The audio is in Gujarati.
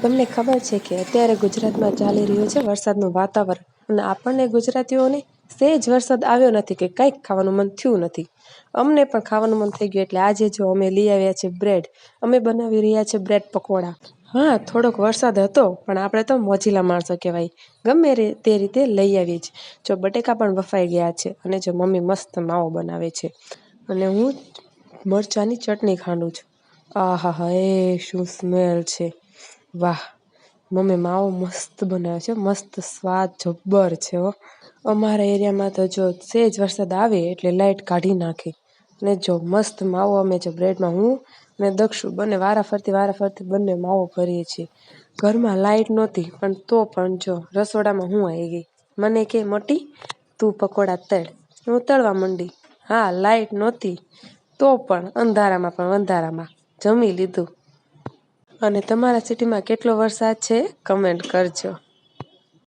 તમને ખબર છે કે અત્યારે ગુજરાતમાં ચાલી રહ્યું છે વરસાદનું વાતાવરણ અને આપણને ગુજરાતીઓને સહેજ વરસાદ આવ્યો નથી કે કંઈક ખાવાનું મન થયું નથી. અમને પણ ખાવાનું મન થઈ ગયું એટલે આજે જો અમે લઈ આવ્યા છે બ્રેડ. અમે બનાવી રહ્યા છે બ્રેડ પકોડા. હા, થોડોક વરસાદ હતો પણ આપણે તો મોજીલા માણસો કહેવાય. ગમે તે રીતે લઈ આવીએ છીએ. જો બટેકા પણ બફાઈ ગયા છે અને જો મમ્મી મસ્ત માવો બનાવે છે અને હું મરચાંની ચટણી ખાંડું છું. આહા હા, એ શું સ્મેલ છે! વાહ, મમ્મી માવો મસ્ત બનાવે છે, મસ્ત સ્વાદ જબ્બર છે હો. અમારા એરિયામાં તો જો સહેજ વરસાદ આવે એટલે લાઈટ કાઢી નાખે. ને જો મસ્ત માવો અમે જો બ્રેડમાં હું ને દક્ષુ બંને વારાફરતી બંને માવો કરીએ છીએ. ઘરમાં લાઈટ નહોતી પણ તો પણ જો રસોડામાં હું આવી ગઈ. મને કે મોટી તું પકોડા તળ. હું તળવા માંડી. હા, લાઈટ નહોતી તો પણ અંધારામાં જમી લીધું. અને તમારા સિટીમાં કેટલો વરસાદ છે કમેન્ટ કરજો.